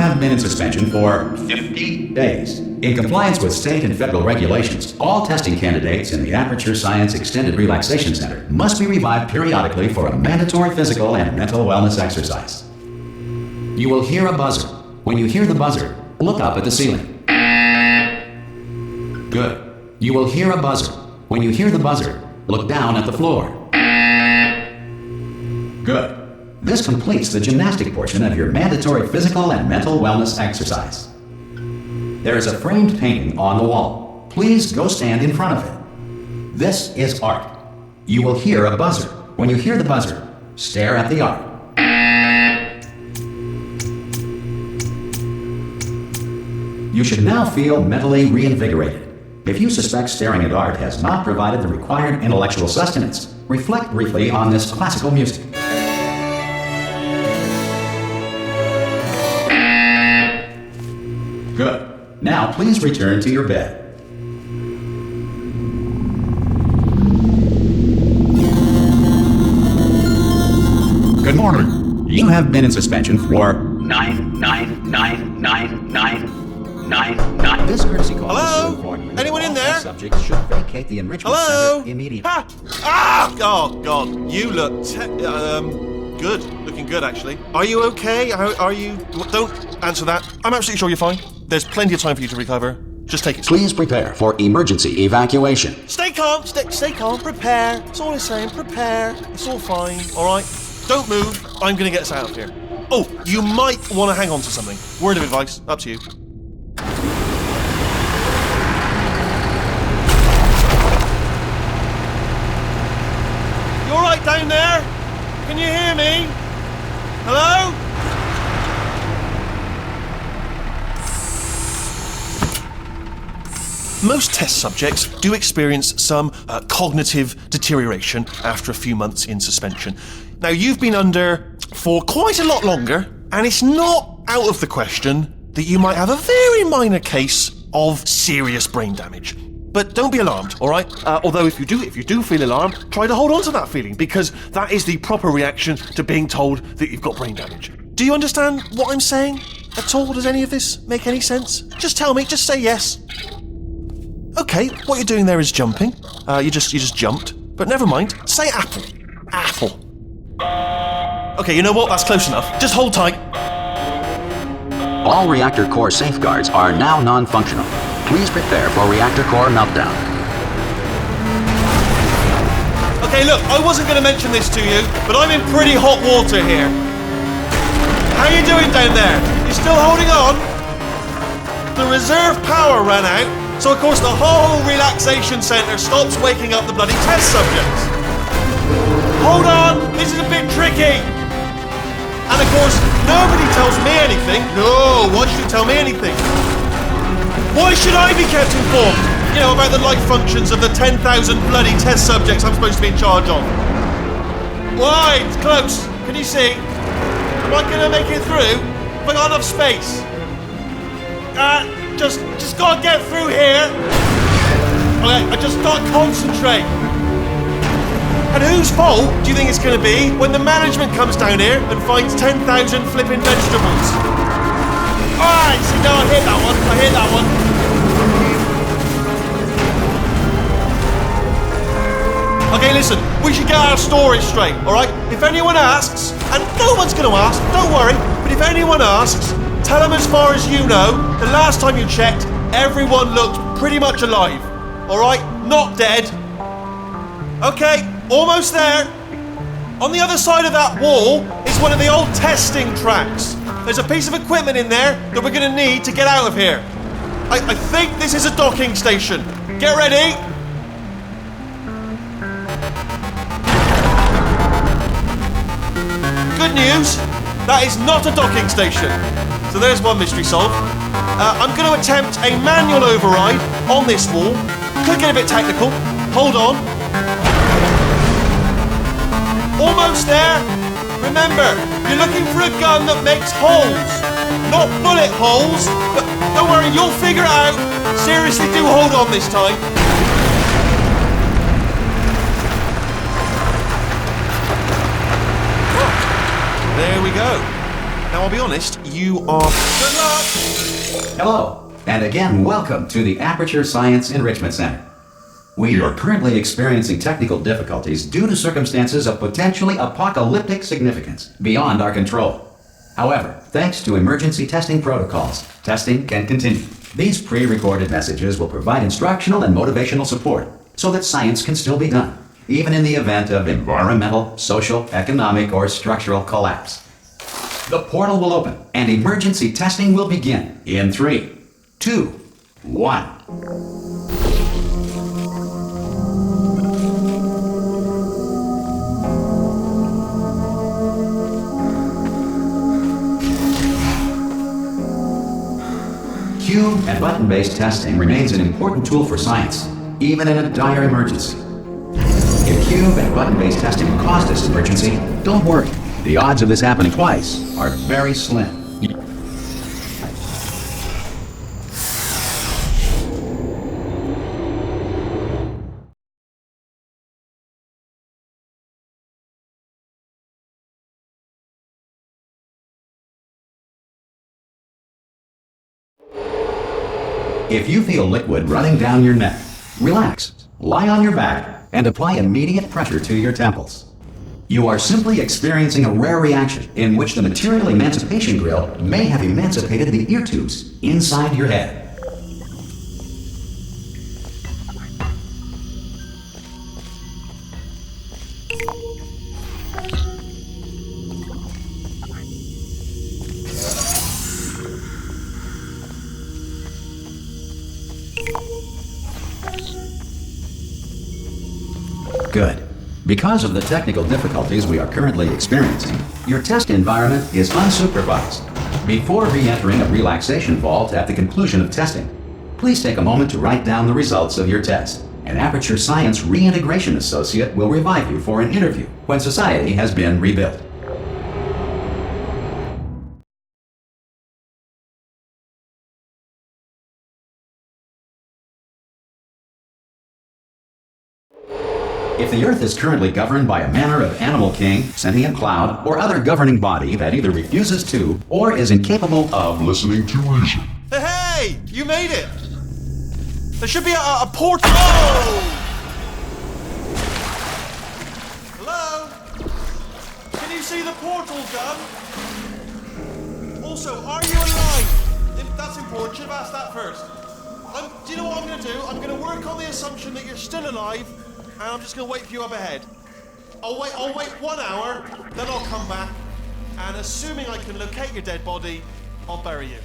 have been in suspension for 50 days. In compliance with state and federal regulations, all testing candidates in the Aperture Science Extended Relaxation Center must be revived periodically for a mandatory physical and mental wellness exercise. You will hear a buzzer. When you hear the buzzer, look up at the ceiling. Good. You will hear a buzzer. When you hear the buzzer, look down at the floor. Good. This completes the gymnastic portion of your mandatory physical and mental wellness exercise. There is a framed painting on the wall. Please go stand in front of it. This is art. You will hear a buzzer. When you hear the buzzer, stare at the art. You should now feel mentally reinvigorated. If you suspect staring at art has not provided the required intellectual sustenance, reflect briefly on this classical music. Good. Now please return to your bed. Good morning. You have been in suspension for 9999999. This courtesy call is to inform you that Anyone in all there? subjects should vacate the enrichment Hello? center immediately. Ha! Ah! Oh, God. You look good. Looking good, actually. Are you okay? Are you... Don't answer that. I'm absolutely sure you're fine. There's plenty of time for you to recover. Just take it slow. Please prepare for emergency evacuation. Stay calm. Stay calm. Prepare. That's all I'm saying. Prepare. It's all fine. All right? Don't move. I'm going to get us out of here. Oh, you might want to hang on to something. Word of advice. Up to you. You all right down there? Can you hear me? Hello? Most test subjects do experience some cognitive deterioration after a few months in suspension. Now, you've been under for quite a lot longer, and it's not out of the question that you might have a very minor case of serious brain damage. But don't be alarmed, all right? Although if you do feel alarmed, try to hold on to that feeling, because that is the proper reaction to being told that you've got brain damage. Do you understand what I'm saying at all? Does any of this make any sense? Just tell me, just say yes. Okay, what you're doing there is jumping. You just jumped. But never mind. Say apple. Apple. Okay, you know what? That's close enough. Just hold tight. All reactor core safeguards are now non-functional. Please prepare for reactor core meltdown. Okay, look, I wasn't going to mention this to you, but I'm in pretty hot water here. How you doing down there? You still holding on? The reserve power ran out, so of course the whole relaxation centre stops waking up the bloody test subjects. Hold on, this is a bit tricky. And of course, nobody tells me anything. No, why should you tell me anything? Why should I be kept informed? You know, about the life functions of the 10,000 bloody test subjects I'm supposed to be in charge of. Why? It's close. Can you see? Am I going to make it through? Have I got enough space? Just gotta get through here. Okay, I just gotta concentrate. And whose fault do you think it's gonna be when the management comes down here and finds 10,000 flipping vegetables? Alright, see, no, I hit that one. Okay, listen, we should get our story straight, alright? If anyone asks, and no one's gonna ask, don't worry, but if anyone asks, tell them as far as you know, the last time you checked, everyone looked pretty much alive. Alright? Not dead. Okay, almost there. On the other side of that wall is one of the old testing tracks. There's a piece of equipment in there that we're going to need to get out of here. I think this is a docking station. Get ready. Good news, that is not a docking station. So there's one mystery solved. I'm going to attempt a manual override on this wall. Could get a bit technical. Hold on. Almost there. Remember, you're looking for a gun that makes holes. Not bullet holes, but don't worry, you'll figure it out. Seriously, do hold on this time. There we go. Now, I'll be honest, you are... Good luck! Hello, and again, welcome to the Aperture Science Enrichment Center. We are currently experiencing technical difficulties due to circumstances of potentially apocalyptic significance beyond our control. However, thanks to emergency testing protocols, testing can continue. These pre-recorded messages will provide instructional and motivational support so that science can still be done, even in the event of environmental, social, economic, or structural collapse. The portal will open and emergency testing will begin in 3, 2, 1. Cube and button-based testing remains an important tool for science, even in a dire emergency. If cube and button-based testing caused this emergency, don't worry. The odds of this happening twice are very slim. If you feel liquid running down your neck, relax, lie on your back, and apply immediate pressure to your temples. You are simply experiencing a rare reaction in which the material emancipation grill may have emancipated the ear tubes inside your head. Good. Because of the technical difficulties we are currently experiencing, your test environment is unsupervised. Before re-entering a relaxation vault at the conclusion of testing, please take a moment to write down the results of your test. An Aperture Science Reintegration Associate will revive you for an interview when society has been rebuilt. If the Earth is currently governed by a manner of animal king, sentient cloud, or other governing body that either refuses to or is incapable of listening to reason. Hey! You made it! There should be a portal. Oh! Hello? Can you see the portal gun? Also, are you alive? That's important. Should have asked that first. Do you know what I'm going to do? I'm going to work on the assumption that you're still alive. And I'm just going to wait for you up ahead. I'll wait 1 hour, then I'll come back. And assuming I can locate your dead body, I'll bury you.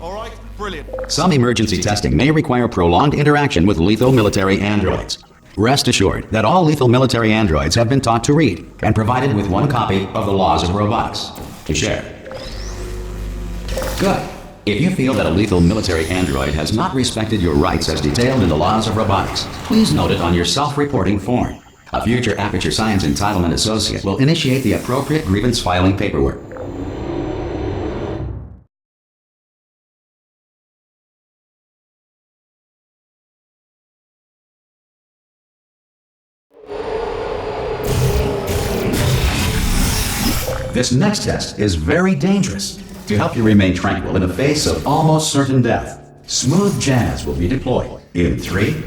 All right? Brilliant. Some emergency testing may require prolonged interaction with lethal military androids. Rest assured that all lethal military androids have been taught to read and provided with 1 copy of the Laws of Robotics to share. Good. If you feel that a lethal military android has not respected your rights as detailed in the Laws of Robotics, please note it on your self-reporting form. A future Aperture Science Entitlement Associate will initiate the appropriate grievance filing paperwork. This next test is very dangerous. To help you remain tranquil in the face of almost certain death, smooth jazz will be deployed in 3,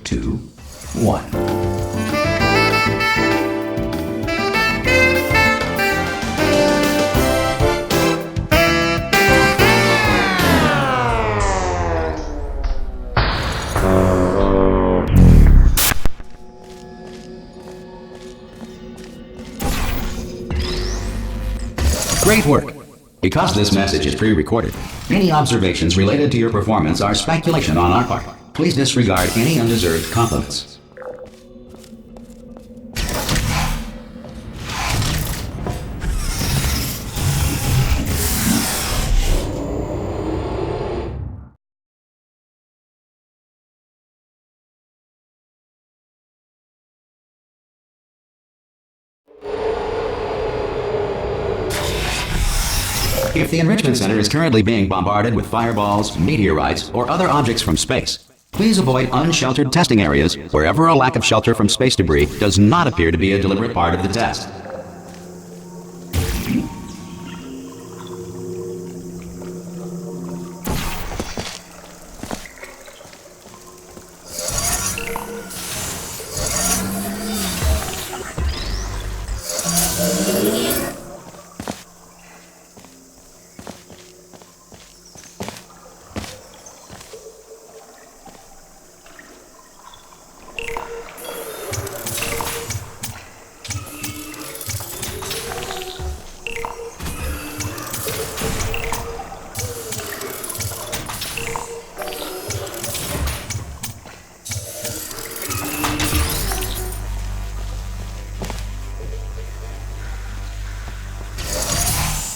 2, 1. Great work! Because this message is pre-recorded, any observations related to your performance are speculation on our part. Please disregard any undeserved compliments. If the Enrichment Center is currently being bombarded with fireballs, meteorites, or other objects from space, please avoid unsheltered testing areas wherever a lack of shelter from space debris does not appear to be a deliberate part of the test.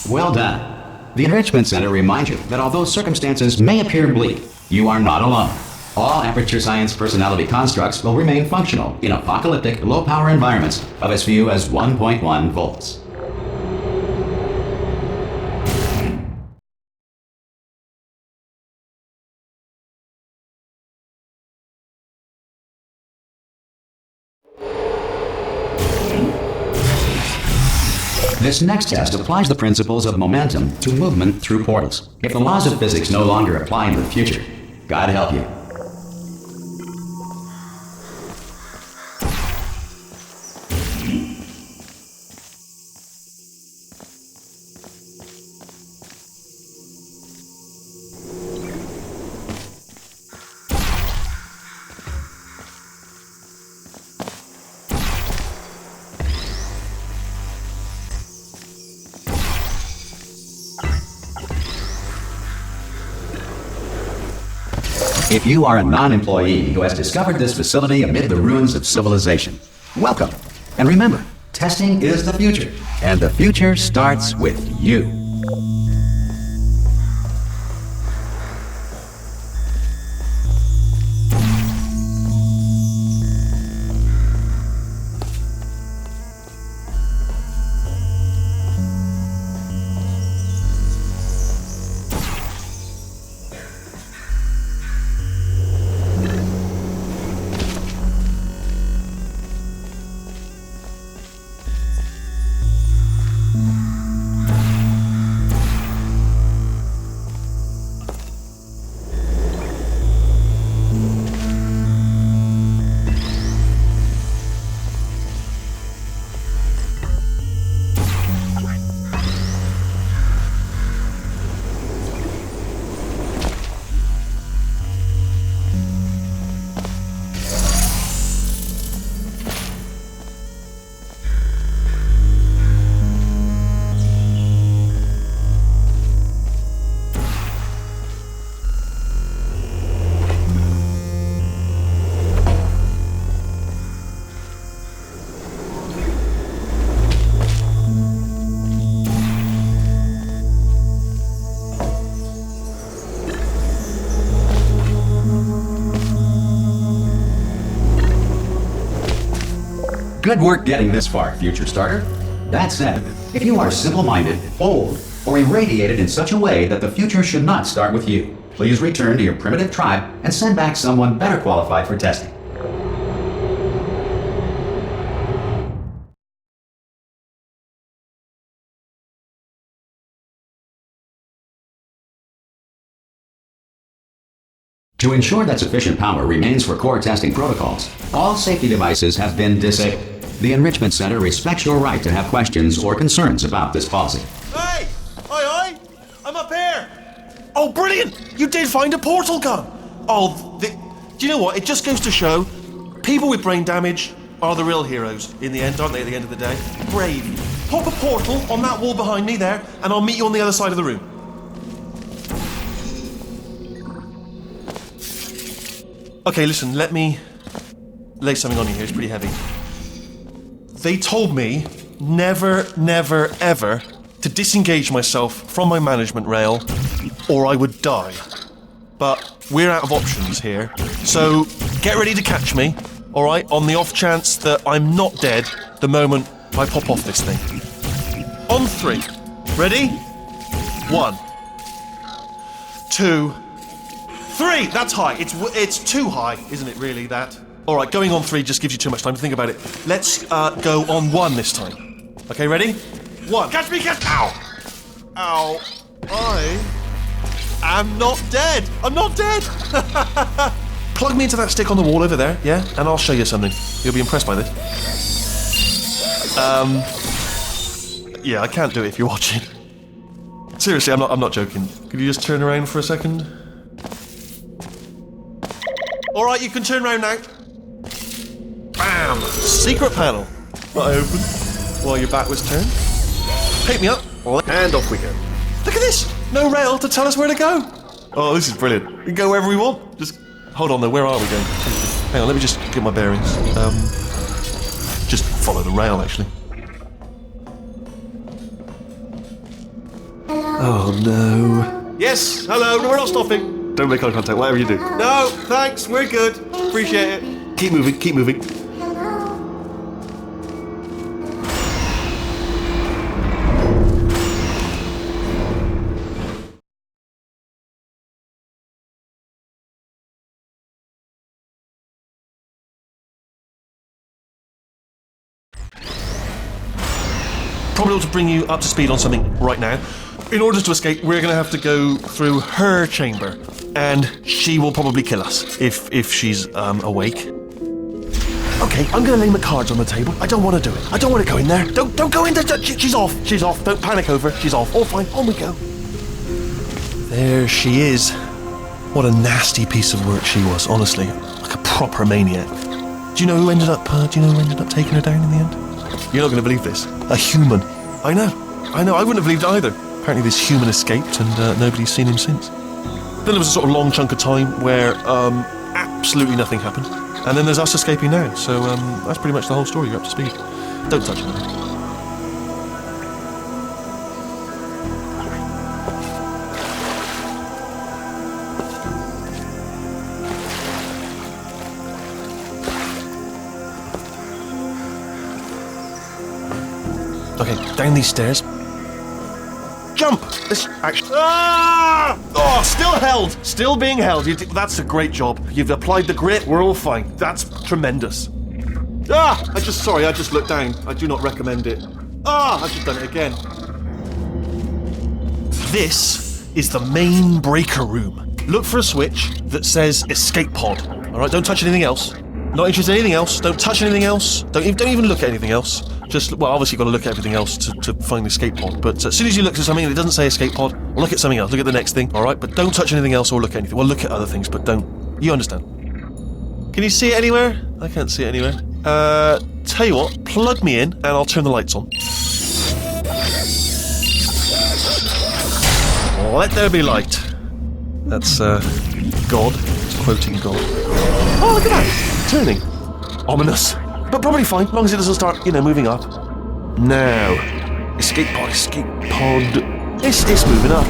Well done. The Enrichment Center reminds you that although circumstances may appear bleak, you are not alone. All Aperture Science personality constructs will remain functional in apocalyptic, low-power environments of as few as 1.1 volts. This next test applies the principles of momentum to movement through portals. If the laws of physics no longer apply in the future, God help you. If you are a non-employee who has discovered this facility amid the ruins of civilization, welcome. And remember, testing is the future, and the future starts with you. Good work getting this far, future starter. That said, if you are simple-minded, old, or irradiated in such a way that the future should not start with you, please return to your primitive tribe and send back someone better qualified for testing. To ensure that sufficient power remains for core testing protocols, all safety devices have been disabled. The Enrichment Center respects your right to have questions or concerns about this policy. Hey! Oi! I'm up here! Oh, brilliant! You did find a portal gun! Do you know what? It just goes to show, people with brain damage are the real heroes in the end, aren't they, at the end of the day? Brave. Pop a portal on that wall behind me there, and I'll meet you on the other side of the room. Okay, listen, let me lay something on you here. It's pretty heavy. They told me never, never, ever to disengage myself from my management rail or I would die. But we're out of options here. So get ready to catch me, all right, on the off chance that I'm not dead the moment I pop off this thing. On 3. Ready? 1, 2, 3! That's high. It's too high, isn't it, really, that? All right, going on 3 just gives you too much time to think about it. Let's go on 1 this time. Okay, ready? 1. Catch me, catch... Ow! Ow. I am not dead. I'm not dead. Plug me into that stick on the wall over there, yeah? And I'll show you something. You'll be impressed by this. Yeah, I can't do it if you're watching. Seriously, I'm not joking. Could you just turn around for a second? All right, you can turn around now. Bam! Secret panel. That I opened while your back was turned. Pick me up, and off we go. Look at this! No rail to tell us where to go. Oh, this is brilliant. We can go wherever we want. Just hold on though. Where are we going? Hang on, let me just get my bearings. Just follow the rail, actually. Oh no. Yes, hello, no, we're not stopping. Don't make eye contact, whatever you do. No, thanks, we're good. Appreciate it. Keep moving, keep moving. Probably ought to bring you up to speed on something right now. In order to escape, we're going to have to go through her chamber, and she will probably kill us if she's awake. Okay, I'm going to lay my cards on the table. I don't want to do it. I don't want to go in there. Don't go in there. She's off. She's off. Don't panic over. She's off. All fine. On we go. There she is. What a nasty piece of work she was. Honestly, like a proper maniac. Do you know who ended up taking her down in the end? You're not going to believe this. A human. I know. I wouldn't have believed it either. Apparently this human escaped and nobody's seen him since. Then there was a sort of long chunk of time where absolutely nothing happened. And then there's us escaping now. So that's pretty much the whole story. You're up to speed. Don't touch it. Okay, down these stairs. Jump! This actually. Ah! Oh, still held! Still being held. That's a great job. You've applied the grit, we're all fine. That's tremendous. Ah! I just looked down. I do not recommend it. Ah! I've just done it again. This is the main breaker room. Look for a switch that says escape pod. Alright, don't touch anything else. Not interested in anything else. Don't touch anything else. Don't even look at anything else. Just, well, obviously you've got to look at everything else to find the escape pod. But as soon as you look at something and it doesn't say escape pod, well, look at something else. Look at the next thing, all right? But don't touch anything else or look at anything. Well, look at other things, but don't. You understand? Can you see it anywhere? I can't see it anywhere. Tell you what, plug me in and I'll turn the lights on. Let there be light. That's, God. It's quoting God. Oh, look at that! Turning. Ominous. But probably fine, as long as it doesn't start, moving up. Now. Escape pod. It's moving up.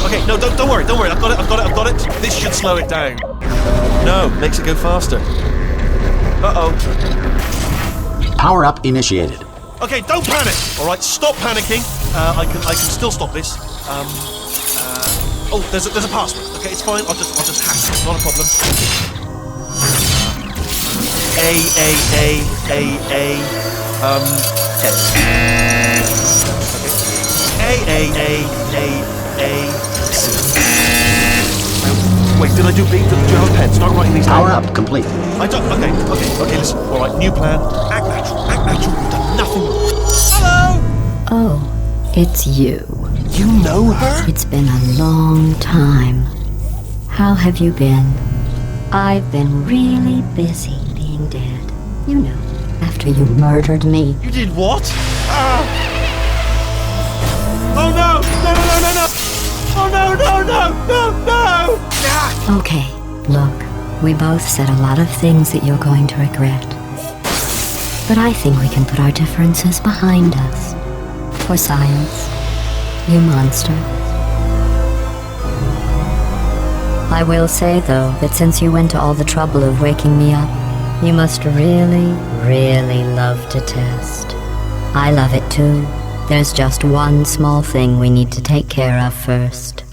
Okay, no, don't worry. I've got it. This should slow it down. No, makes it go faster. Uh-oh. Power up initiated. Okay, don't panic! Alright, stop panicking. I can still stop this. Oh, there's a password. Okay, it's fine, I'll just hack it, not a problem. A. Wait, did I do B? Do you have a pen? Start writing these down. Power up complete. I don't. Okay, listen. Alright, new plan. Act natural. You've done nothing wrong. Hello! Oh, it's you. You know her? It's been a long time. How have you been? I've been really busy being dead. You know, after you murdered me. You did what? Oh no! No! Oh no! Okay, look, we both said a lot of things that you're going to regret. But I think we can put our differences behind us. For science, you monster. I will say, though, that since you went to all the trouble of waking me up, you must really, really love to test. I love it too. There's just one small thing we need to take care of first.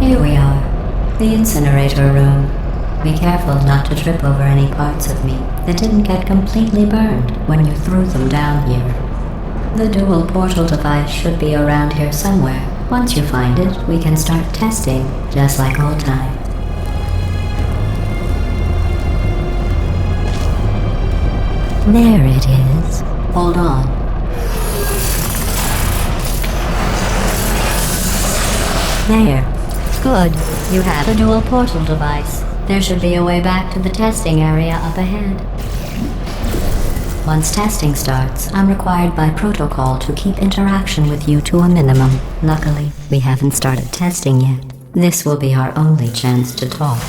Here we are, the incinerator room. Be careful not to trip over any parts of me that didn't get completely burned when you threw them down here. The dual portal device should be around here somewhere. Once you find it, we can start testing, just like old times. There it is. Hold on. There. Good. You have a dual portal device. There should be a way back to the testing area up ahead. Once testing starts, I'm required by protocol to keep interaction with you to a minimum. Luckily, we haven't started testing yet. This will be our only chance to talk.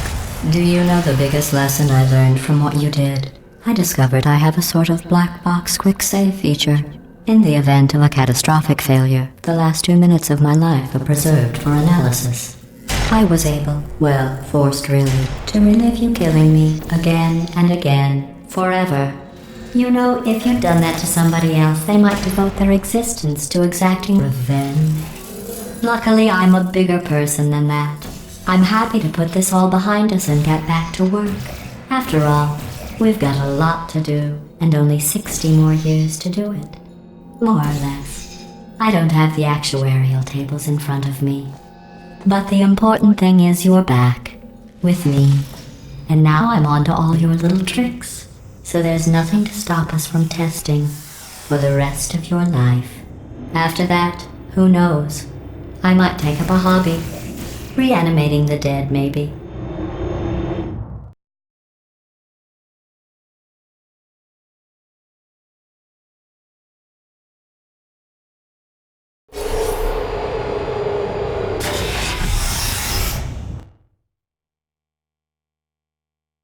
Do you know the biggest lesson I learned from what you did? I discovered I have a sort of black box quick save feature. In the event of a catastrophic failure, the last 2 minutes of my life are preserved for analysis. I was able, well, forced really, to relive you killing me again and again, forever. You know, if you'd done that to somebody else, they might devote their existence to exacting revenge. Luckily, I'm a bigger person than that. I'm happy to put this all behind us and get back to work. After all, we've got a lot to do, and only 60 more years to do it. More or less. I don't have the actuarial tables in front of me. But the important thing is you're back, with me. And now I'm on to all your little tricks. So there's nothing to stop us from testing for the rest of your life. After that, who knows? I might take up a hobby. Reanimating the dead, maybe.